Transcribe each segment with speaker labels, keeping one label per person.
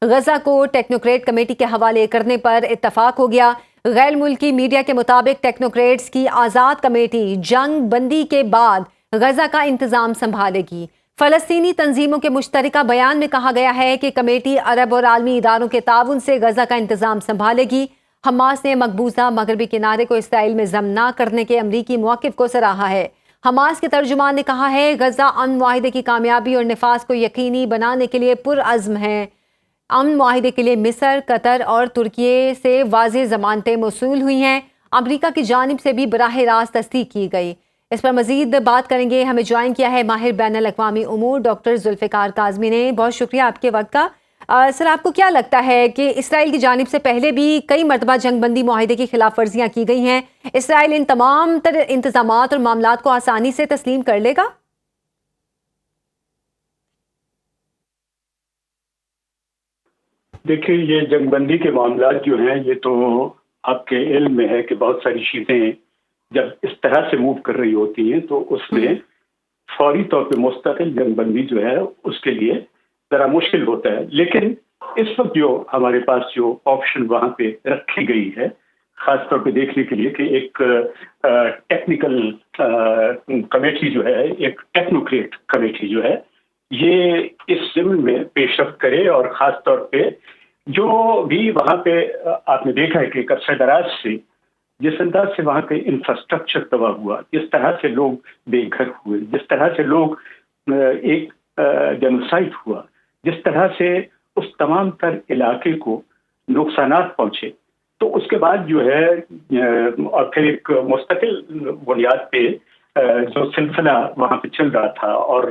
Speaker 1: غزہ کو technocrat committee کے حوالے کرنے پر اتفاق ہو گیا۔ غیر ملکی میڈیا کے مطابق ٹیکنوکریٹس کی آزاد کمیٹی جنگ بندی کے بعد غزہ کا انتظام سنبھالے گی۔ فلسطینی تنظیموں کے مشترکہ بیان میں کہا گیا ہے کہ کمیٹی عرب اور عالمی اداروں کے تعاون سے غزہ کا انتظام سنبھالے گی۔ حماس نے مقبوضہ مغربی کنارے کو اسرائیل میں ضم نہ کرنے کے امریکی موقف کو سراہا ہے۔ حماس کے ترجمان نے کہا ہے غزہ امن معاہدے کی کامیابی اور نفاذ کو یقینی بنانے کے لیے پرعزم ہے۔ امن معاہدے کے لیے مصر، قطر اور ترکیے سے واضح ضمانتیں موصول ہوئی ہیں۔ امریکہ کی جانب سے بھی براہ راست تصدیق کی گئی۔ اس پر مزید بات کریں گے، ہمیں جوائن کیا ہے ماہر بین الاقوامی امور ڈاکٹر ذوالفقار کاظمی نے۔ بہت شکریہ آپ کے وقت کا۔ سر، آپ کو کیا لگتا ہے کہ اسرائیل کی جانب سے پہلے بھی کئی مرتبہ جنگ بندی معاہدے کی خلاف ورزیاں کی گئی ہیں، اسرائیل ان تمام تر انتظامات اور معاملات کو آسانی سے تسلیم کر لے گا؟
Speaker 2: دیکھیں، یہ جنگ بندی کے معاملات جو ہیں یہ تو آپ کے علم میں ہے کہ بہت ساری چیزیں جب اس طرح سے موو کر رہی ہوتی ہیں تو اس میں فوری طور پہ مستقل جنگ بندی جو ہے اس کے لیے ذرا مشکل ہوتا ہے۔ لیکن اس وقت جو ہمارے پاس جو آپشن وہاں پہ رکھی گئی ہے خاص طور پہ دیکھنے کے لیے کہ ایک ٹیکنیکل کمیٹی جو ہے، ایک ٹیکنوکریٹ کمیٹی جو ہے، یہ اس ضمن میں پیش رفت کرے اور خاص طور پہ جو بھی وہاں پہ آپ نے دیکھا ہے کہ عرصہ دراز سے جس انداز سے وہاں پہ انفراسٹرکچر تباہ ہوا، جس طرح سے لوگ بے گھر ہوئے، جس طرح سے لوگ ایک جنوسائڈ ہوا، جس طرح سے اس تمام تر علاقے کو نقصانات پہنچے، تو اس کے بعد جو ہے اور پھر ایک مستقل بنیاد پہ جو سلسلہ وہاں پہ چل رہا تھا اور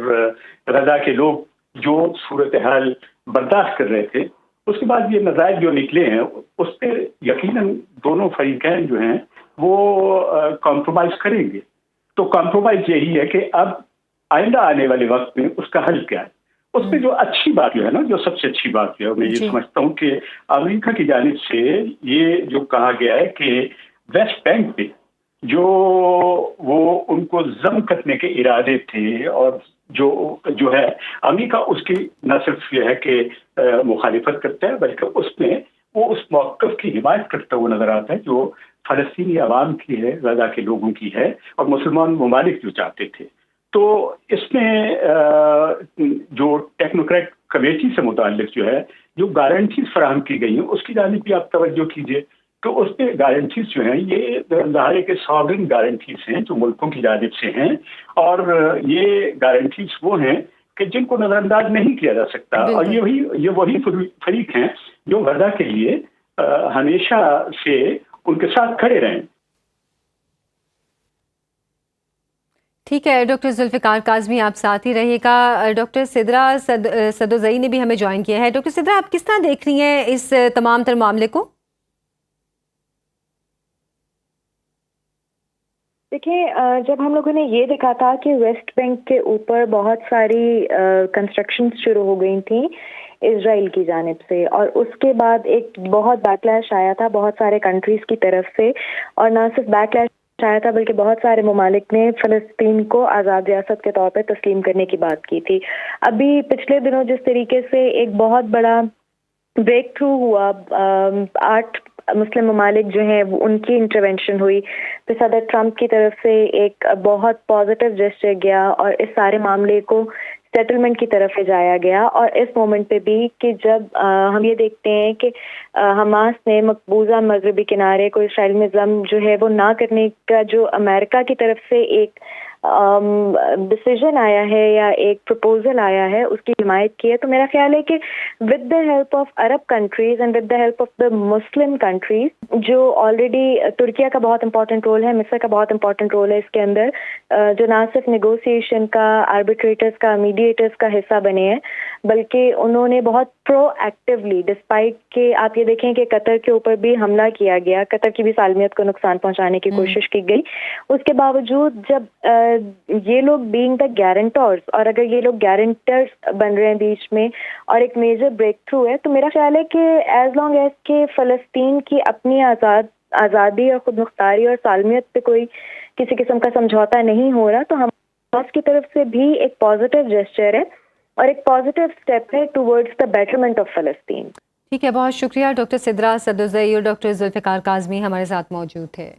Speaker 2: غزہ کے لوگ جو صورتحال برداشت کر رہے تھے، اس کے بعد یہ نتائج جو نکلے ہیں اس پہ یقیناً دونوں فریقین جو ہیں وہ کمپرومائز کریں گے۔ تو کمپرومائز یہی ہے کہ اب آئندہ آنے والے وقت میں اس کا حل کیا ہے۔ اس پہ جو اچھی بات جو ہے نا، جو سب سے اچھی بات جو ہے میں یہ سمجھتا ہوں کہ امریکہ کی جانب سے یہ جو کہا گیا ہے کہ ویسٹ بینک پہ جو وہ ان کو ضم کرنے کے ارادے تھے اور جو ہے امریکہ اس کی نہ صرف یہ ہے کہ مخالفت کرتا ہے بلکہ اس میں وہ اس موقف کی حمایت کرتا ہوا نظر آتا ہے جو فلسطینی عوام کی ہے، غزہ کے لوگوں کی ہے اور مسلمان ممالک جو چاہتے تھے۔ تو اس میں جو ٹیکنوکریٹ کمیٹی سے متعلق جو ہے جو گارنٹیز فراہم کی گئی ہیں اس کی جانب بھی آپ توجہ کیجیے۔ تو اس میں گارنٹیز جو ہیں یہ ظاہر ہے کہ ساورن گارنٹیز ہیں جو ملکوں کی جانب سے ہیں، اور یہ گارنٹیز وہ ہیں کہ جن کو نظر انداز نہیں کیا جا سکتا، اور یہ وہی فریق ہیں جو غزہ کے لیے ہمیشہ سے ان کے ساتھ کھڑے رہیں۔
Speaker 1: ٹھیک ہے ڈاکٹر ذوالفقار کاظمی، آپ ساتھ ہی رہیے گا۔ ڈاکٹر سدرا سدوزئی نے بھی ہمیں جوائن کیا ہے۔ ڈاکٹر سدرا، آپ کس طرح دیکھ رہی ہیں اس تمام تر معاملے کو؟
Speaker 3: دیکھیں، جب ہم لوگوں نے یہ دیکھا تھا کہ ویسٹ بینک کے اوپر بہت ساری کنسٹرکشن شروع ہو گئی تھیں اسرائیل کی جانب سے، اور اس کے بعد ایک بہت بیکلیش آیا تھا بہت سارے کنٹریز کی طرف سے، اور نہ صرف بیکلیش آیا تھا بلکہ بہت سارے ممالک نے فلسطین کو آزاد ریاست کے طور پہ تسلیم کرنے کی بات کی تھی۔ ابھی پچھلے دنوں جس طریقے سے ایک بہت بڑا بریک تھرو ہوا، 8 مسلم ممالک جو ہیں ان کی انٹرونشن ہوئی، پھر صدر ٹرمپ کی طرف سے ایک بہت پازیٹیو جسچر گیا اور اس سارے معاملے کو سیٹلمنٹ کی طرف لے جایا گیا۔ اور اس مومنٹ پہ بھی کہ جب ہم یہ دیکھتے ہیں کہ حماس نے مقبوضہ مغربی کنارے کو اسرائیل میں ضم جو ہے وہ نہ کرنے کا جو امریکہ کی طرف سے ایک ڈیسیژن آیا ہے یا ایک پروپوزل آیا ہے، اس کی حمایت کی ہے، تو میرا خیال ہے کہ with the help of Arab countries and with the help of the Muslim countries, جو آلریڈی ترکیہ کا بہت امپورٹنٹ رول ہے، مصر کا بہت امپورٹنٹ رول ہے اس کے اندر، جو نہ صرف نیگوسیشن کا، آربیٹریٹرز کا، میڈیٹرز کا حصہ بنے ہیں، بلکہ انہوں نے بہت پرو ایکٹیولی، ڈسپائٹ کہ آپ یہ دیکھیں کہ قطر کے اوپر بھی حملہ کیا گیا، قطر کی بھی سالمیت کو نقصان پہنچانے کی کوشش کی گئی، اس کے باوجود جب یہ لوگ بینگ دا گارنٹرز، اور اگر یہ لوگ گارنٹرز بن رہے ہیں بیچ میں اور ایک میجر بریک تھرو ہے، تو میرا خیال ہے کہ ایز لانگ ایز کہ فلسطین کی اپنی آزادی اور خود مختاری اور سالمیت پہ کوئی کسی قسم کا سمجھوتا نہیں ہو رہا، تو حماس کی طرف سے بھی ایک پازیٹیو جسچر ہے اور ایک پازیٹیو اسٹیپ ہے ٹورڈز دا بیٹرمنٹ آف فلسطین.
Speaker 1: ٹھیک ہے، بہت شکریہ ڈاکٹر سدرا صدرزئی اور ڈاکٹر ذوالفقار کاظمی ہمارے ساتھ موجود تھے.